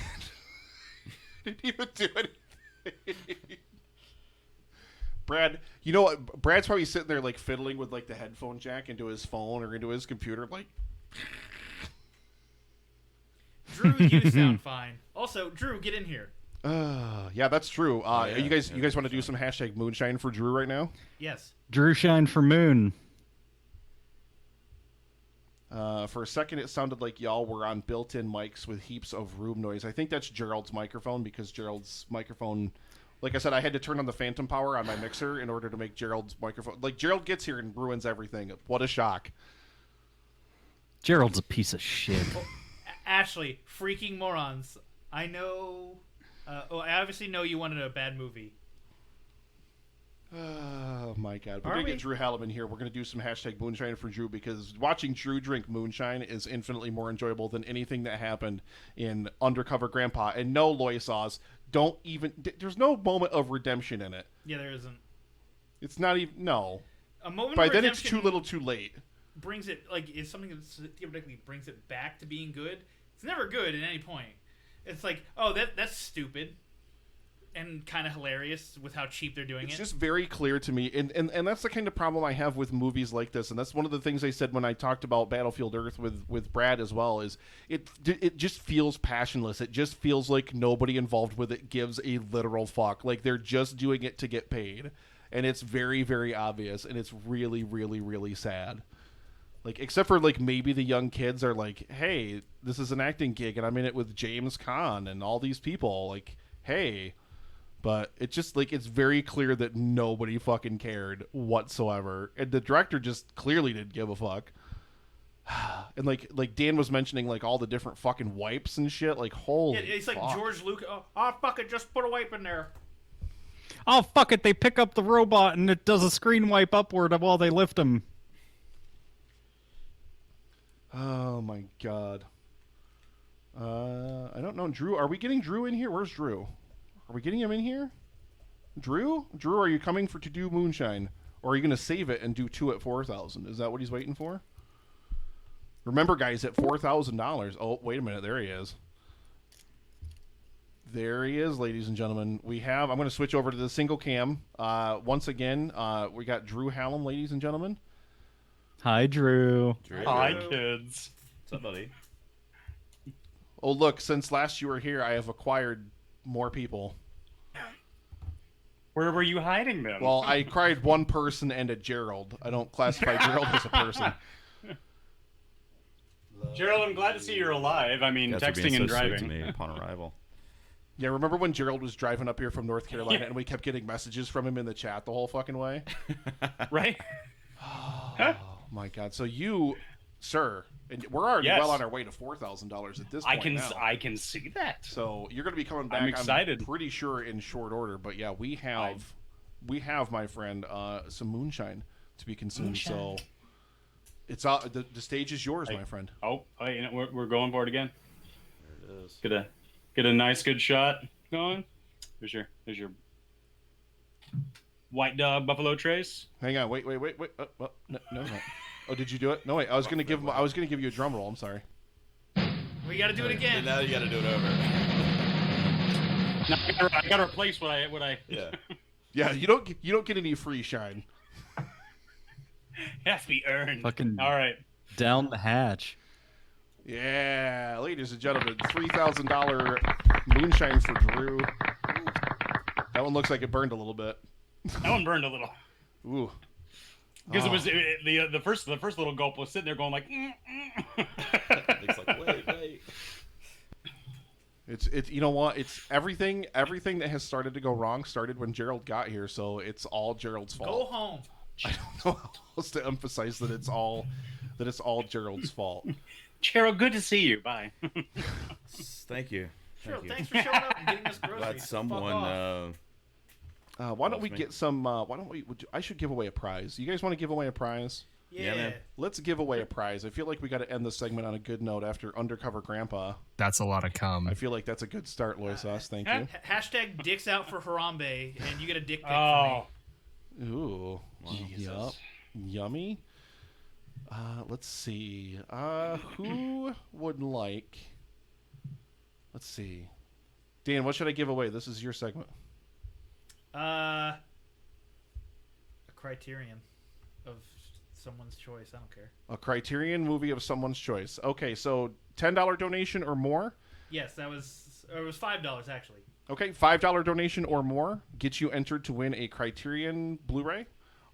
I didn't even do anything. Brad, you know what? Brad's probably sitting there like fiddling with like the headphone jack into his phone or into his computer, like. Drew, you sound fine. Also, Drew, get in here. Yeah, that's true. Yeah, you guys want to do some hashtag moonshine for Drew right now? Yes. Drew Shine for Moon. For a second, it sounded like y'all were on built-in mics with heaps of room noise. I think that's Gerald's microphone because Gerald's microphone, like I said, I had to turn on the Phantom Power on my mixer in order to make Gerald's microphone. Like Gerald gets here and ruins everything. What a shock! Gerald's a piece of shit. Ashley, freaking morons. I know. I obviously know you wanted a bad movie. Oh my God! We're Are gonna we? get Drew Halleman here. We're gonna do some hashtag moonshine for Drew because watching Drew drink moonshine is infinitely more enjoyable than anything that happened in Undercover Grandpa. And no, Loisaws, don't even. There's no moment of redemption in it. Yeah, there isn't. It's not even no. A moment By of then, it's redemption too little, too late. brings it like is something that theoretically brings it back to being good. It's never good at any point. It's like, oh, that's stupid, and kind of hilarious with how cheap they're doing It's it. just very clear to me, and that's the kind of problem I have with movies like this, and that's one of the things I said when I talked about Battlefield Earth with Brad as well. Is it just feels passionless. It just feels like nobody involved with it gives a literal fuck. Like they're just doing it to get paid, and it's very, very obvious, and it's really, really, really sad. Like, except for, like, maybe the young kids are like, hey, this is an acting gig, and I'm in it with James Caan and all these people. Like, hey. But it's just, like, it's very clear that nobody fucking cared whatsoever. And the director just clearly didn't give a fuck. And, like Dan was mentioning, like, all the different fucking wipes and shit. Like, holy It's like fuck. George Lucas. Oh, fuck it, just put a wipe in there. Oh, fuck it. They pick up the robot and it does a screen wipe upward while they lift him. Oh, my God. I don't know. Drew, are we getting Drew in here? Where's Drew? Are we getting him in here? Drew? Drew, are you coming to do Moonshine? Or are you going to save it and do 2 at 4,000? Is that what he's waiting for? Remember, guys, at $4,000. Oh, wait a minute. There he is. There he is, ladies and gentlemen. I'm going to switch over to the single cam. Once again, we got Drew Hallam, ladies and gentlemen. Hi, Drew. Hi, kids. What's up, buddy? Oh, look, since last you were here, I have acquired more people. Where were you hiding them? Well, I cried one person and a Gerald. I don't classify Gerald as a person. Gerald, I'm glad to see you're alive. I mean, Guys are texting being and so sweet driving. to me upon arrival. Yeah, remember when Gerald was driving up here from North Carolina Yeah. and we kept getting messages from him in the chat the whole fucking way? Right? Oh, my God. So you, sir, and we're already Yes. well on our way to $4,000 at this point now. I can see that. So you're going to be coming back, I'm excited. pretty sure, in short order. But yeah, we have, my friend, some moonshine to be consumed. Moonshine. So it's the stage is yours, my friend. Oh, you know, we're going for it again. There it is. Get a nice good shot going. Here's your White Dog Buffalo Trace. Hang on, wait. No. Oh, did you do it? No, wait. I was gonna give you a drum roll. I'm sorry. We got to do it again. Now you got to do it over. No, I gotta replace what I. Yeah. Yeah, you don't get any free shine. It has to be earned. Fucking All right. down the hatch. Yeah, ladies and gentlemen, $3,000 moonshine for Drew. That one looks like it burned a little bit. That one burned a little Ooh. because the first little gulp was sitting there going like. It's like wait. It's you know what? It's everything that has started to go wrong started when Gerald got here, so it's all Gerald's fault. Go home. I don't know how else to emphasize that it's all Gerald's fault. Gerald, good to see you. Bye. Thank you. Sure, Thank you. thanks for showing up and getting us groceries. Glad someone. Why don't we get some? I should give away a prize. You guys want to give away a prize? Yeah, man. Let's give away a prize. I feel like we got to end this segment on a good note after Undercover Grandpa. That's a lot of cum. I feel like that's a good start, Loisos. Thank you. Hashtag dicks out for Harambe, and you get a dick pic Oh, Ooh, Jesus. yup, yummy. Let's see. Who would like? Let's see. Dan, what should I give away? This is your segment. from me. A Criterion of someone's choice. I don't care. A Criterion movie of someone's choice. Okay, so $10 donation or more. Yes, it was $5 actually. Okay, $5 donation or more gets you entered to win a Criterion Blu-ray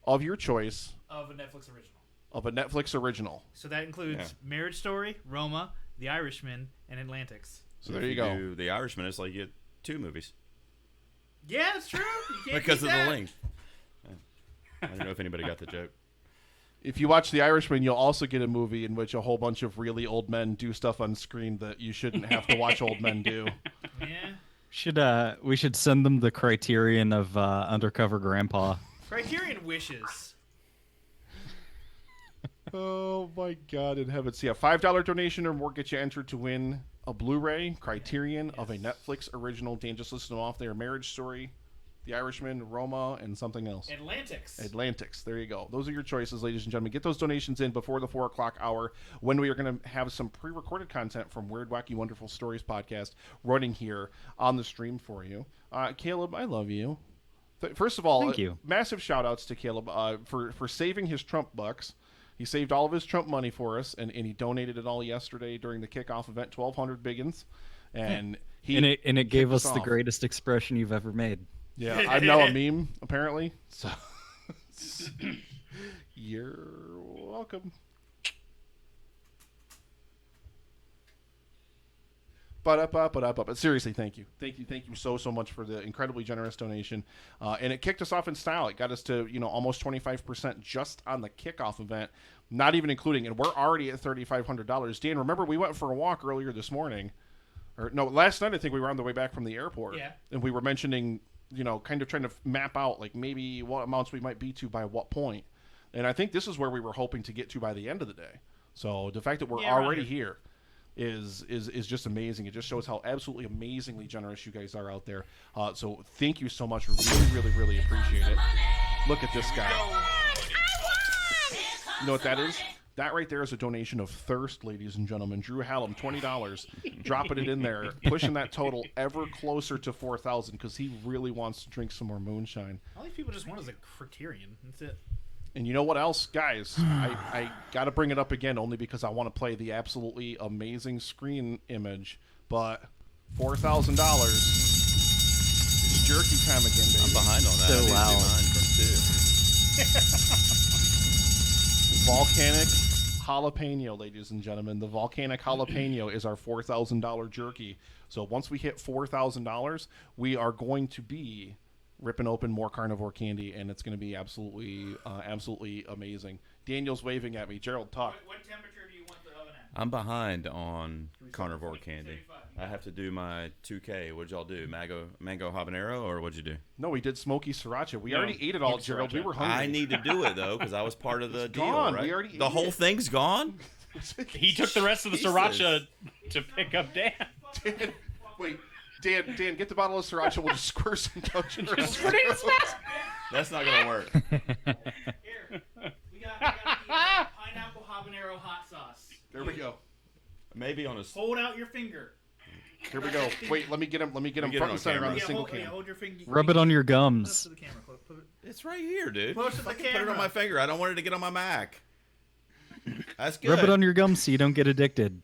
of your choice Of a Netflix original. of a Netflix original. So that includes Marriage Story, Roma, The Irishman, and Atlantics. So there you go. Do The Irishman is like you get 2 movies Yeah, it's true. You can't because beat of that. the length. Yeah. I don't know if anybody got the joke. If you watch The Irishman, you'll also get a movie in which a whole bunch of really old men do stuff on screen that you shouldn't have to watch old men do. Yeah. We should send them the Criterion of Undercover Grandpa. Criterion wishes. Oh my God in heaven. So yeah, $5 donation or more gets you entered to win a Blu-ray Criterion of a Netflix original. Dan, just listen them off there. Marriage Story, The Irishman, Roma, and something else. Atlantics. There you go. Those are your choices, ladies and gentlemen. Get those donations in before the 4 o'clock hour when we are going to have some pre-recorded content from Weird, Wacky, Wonderful Stories podcast running here on the stream for you. Caleb, I love you. First of all, Thank you. Massive shout-outs to Caleb for saving his Trump bucks. He saved all of his Trump money for us, and he donated it all yesterday during the kickoff event, 1,200 biggins. And it gave us the off. greatest expression you've ever made. Yeah, I'm now a meme, apparently. So you're welcome. But seriously, thank you so much for the incredibly generous donation, and it kicked us off in style. It got us to almost 25% just on the kickoff event, not even including, and we're already at $3,500. Dan, remember we went for a walk earlier this morning, or no, last night I think we were on the way back from the airport, and we were mentioning kind of trying to map out like maybe what amounts we might be to by what point, and I think this is where we were hoping to get to by the end of the day. So the fact that we're already here is just amazing. It just shows how absolutely amazingly generous you guys are out there. So thank you so much. We really appreciate it. Look at this guy. You know what that is? That right there is a donation of thirst, ladies and gentlemen. Drew Hallam, $20, dropping it in there, pushing that total ever closer to 4,000 because he really wants to drink some more moonshine. All these people just want is a Criterion. That's it. And you know what else, guys? I got to bring it up again only because I want to play the absolutely amazing screen image. But $4,000, it's jerky time again, baby. I'm behind on that. So I need to do loud. mine from 2. Volcanic jalapeno, ladies and gentlemen. The volcanic jalapeno is our $4,000 jerky. So once we hit $4,000, we are going to be ripping open more carnivore candy, and it's going to be absolutely amazing. Daniel's waving at me. Gerald, talk. What temperature do you want the oven I'm behind on carnivore candy. I have to do my 2K. What'd y'all do? Mango habanero, or what'd you do? No, we did smoky sriracha. We No, already ate it all, smoked Gerald. sriracha. We were hungry. I need to do it though because I was part of the deal. gone. Right? We already the ate whole it. thing's gone. He took the rest of the Jesus. sriracha to pick up Dan. Dan, wait, Dan, get the bottle of sriracha. We'll just squirt some Cautionary. That's not gonna work. Here, we got pineapple habanero hot sauce. There we go. Maybe on a. Hold out your finger. Here we go. Wait, let me get him. Let me get him front and center on the single Yeah, cam. hold your finger. Rub it on your Close gums. to the camera. Put it- It's right here, dude. Close to the Fucking Put it camera. on my finger. I don't want it to get on my Mac. That's good. Rub it on your gums so you don't get addicted.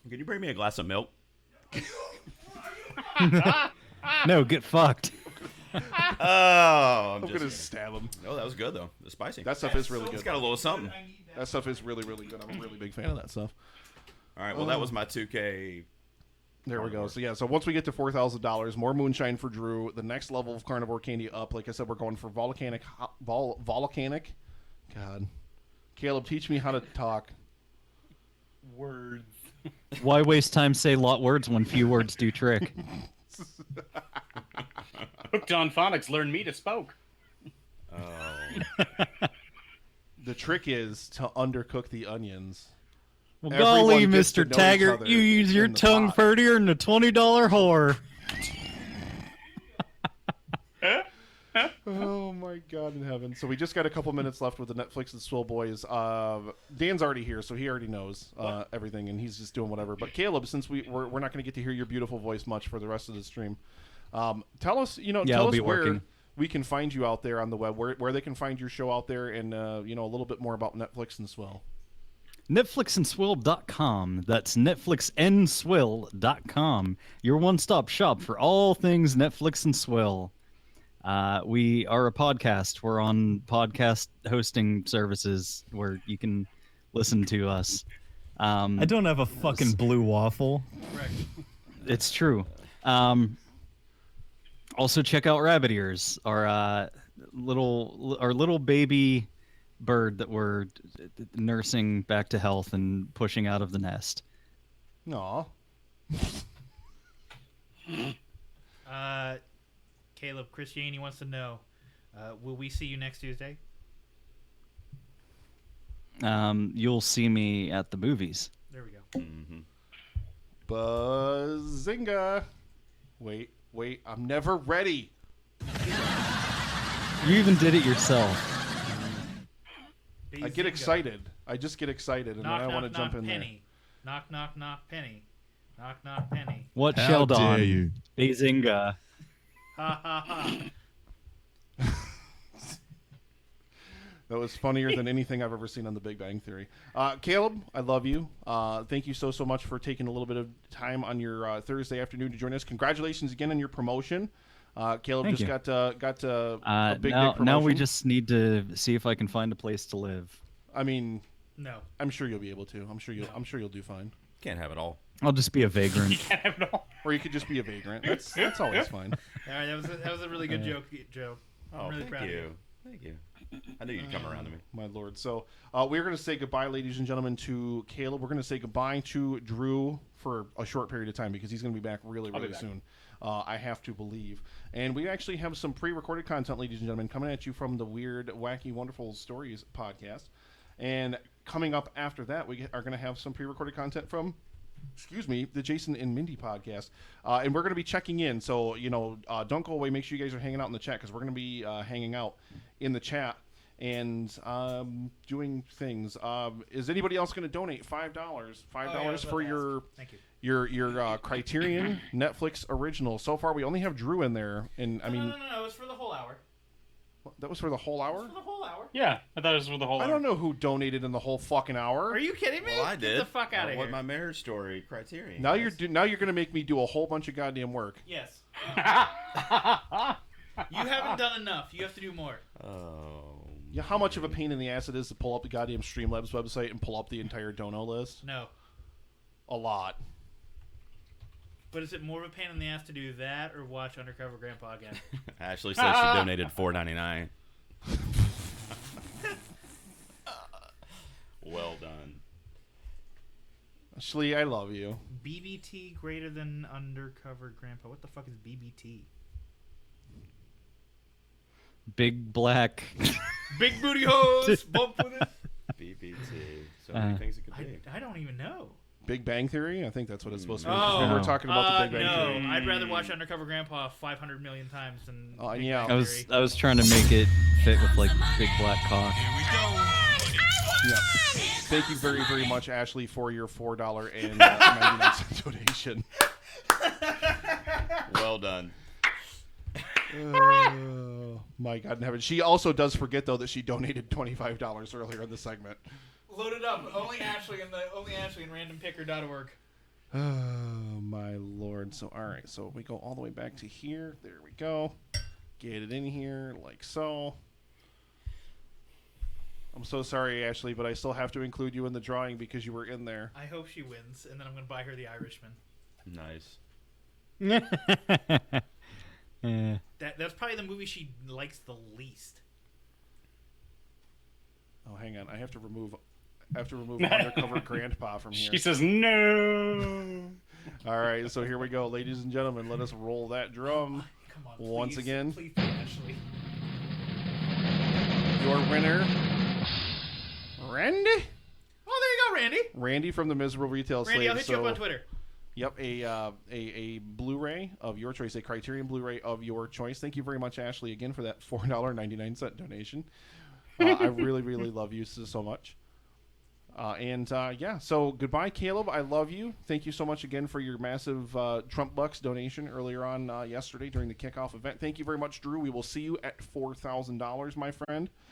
Can you bring me a glass of milk? No, get fucked. Oh, I'm gonna stab him. No, that was good though. It's spicy. That stuff is really It's good. got a little something. I need that. That stuff is really, really good. I'm a really big fan of that stuff. All right. Well, that was my 2K. There we go. So yeah, so once we get to $4,000, more moonshine for Drew. The next level of carnivore candy up. Like I said, we're going for volcanic. God, Caleb, teach me how to talk. Words. Why waste time say lot words when few words do trick? Hooked on phonics. Learn me to spoke. Oh. The trick is to undercook the onions. Well, Everyone golly, gets to Mr. know each Taggart, other you use your in the tongue pot. prettier than a $20 whore. Oh my God in heaven! So we just got a couple minutes left with the Netflix and Swill boys. Dan's already here, so he already knows everything, and he's just doing whatever. But Caleb, since we're not going to get to hear your beautiful voice much for the rest of the stream, tell us, Yeah, tell I'll us be where working. we can find you out there on the web, where they can find your show out there, and a little bit more about Netflix and Swill. Netflixandswill.com. That's Netflixandswill.com. Your one-stop shop for all things Netflix and Swill. We are a podcast. We're on podcast hosting services where you can listen to us. I don't have a fucking blue waffle. It's true. Also, check out Rabbit Ears, our little baby bird that we're nursing back to health and pushing out of the nest. Aw. Caleb, Christiane wants to know, will we see you next Tuesday? You'll see me at the movies. There we go. Buzzinga. Wait, I'm never ready. You even did it yourself. I get Bazinga. excited. I just get excited, and Knock, then I want to knock, jump knock, in penny. Knock, knock, knock, penny. Knock, knock, penny. What How Sheldon? dare you? Bazinga. Ha, ha, ha. there. That was funnier than anything I've ever seen on The Big Bang Theory. Caleb, I love you. Thank you so much for taking a little bit of time on your Thursday afternoon to join us. Congratulations again on your promotion. Caleb Thank just you. got a big promotion. Now we just need to see if I can find a place to live. I mean, No. I'm sure you'll be able to. I'm sure you'll do fine. Can't have it all. I'll just be a vagrant. You can't have it all. Or you could just be a vagrant. That's always fine. All right, that was a really good joke, Joe. Oh, I'm really thank proud of you. you. Thank you. I knew you'd come around to me. My lord. So we're going to say goodbye, ladies and gentlemen, to Caleb. We're going to say goodbye to Drew for a short period of time because he's going to be back really be back. soon. I have to believe. And we actually have some pre-recorded content, ladies and gentlemen, coming at you from the Weird, Wacky, Wonderful Stories podcast. And coming up after that, we are going to have some pre-recorded content from, the Jason and Mindy podcast. And we're going to be checking in. So, don't go away. Make sure you guys are hanging out in the chat because we're going to be hanging out in the chat and doing things. Is anybody else going to donate $5? $5 for your Thank you. your Criterion Netflix original. So far, we only have Drew in there, and I mean No, it's for the whole hour. that was for the whole hour. For the whole hour. Yeah, I thought it was for the whole. I don't know who donated in the whole fucking hour. Are you kidding me? Well, I Get did. the fuck out of I want here. my marriage story criterion. Now guys. you're going to make me do a whole bunch of goddamn work. Yes. You haven't done enough. You have to do more. Oh. You know how much of a pain in the ass it is to pull up the goddamn Streamlabs website and pull up the entire dono list? No. A lot. But is it more of a pain in the ass to do that or watch Undercover Grandpa again? Ashley said she donated $4.99. Well done. Ashley, I love you. BBT greater than Undercover Grandpa. What the fuck is BBT? Big black. Big booty hose. Bump with it. BBT. So many things it could be. I don't even know. Big Bang Theory? I think that's what it's supposed to be. Oh, we were talking about the Big Bang no. Theory. I'd rather watch Undercover Grandpa 500 million times than Big yeah. Bang I Theory. was trying to make it fit with like big black cock. Yeah. Thank you very, very much, Ashley, for your $4.99 donation. Well done. Oh, my God in heaven. She also does forget, though, that she donated $25 earlier in the segment. Load it up. Only Ashley and randompicker.org. Oh, my Lord. So, all right. So we go all the way back to here. There we go. Get it in here like so. I'm so sorry, Ashley, but I still have to include you in the drawing because you were in there. I hope she wins, and then I'm going to buy her The Irishman. Nice. That's probably the movie she likes the least. Oh, hang on. I have to remove Undercover Grandpa from here. She says no. All right, so here we go. Ladies and gentlemen, let us roll that drum. Come on, Once please, again. Please, Ashley. Your winner, Randy? Oh, there you go, Randy. Randy from the Miserable Retail Slave. Randy, I'll hit you up on Twitter. Yep, a Blu-ray of your choice, a Criterion Blu-ray of your choice. Thank you very much, Ashley, again for that $4.99 donation. I really, really love you so much. Yeah, so goodbye, Caleb. I love you. Thank you so much again for your massive Trump Bucks donation earlier on yesterday during the kickoff event. Thank you very much, Drew. We will see you at $4,000, my friend.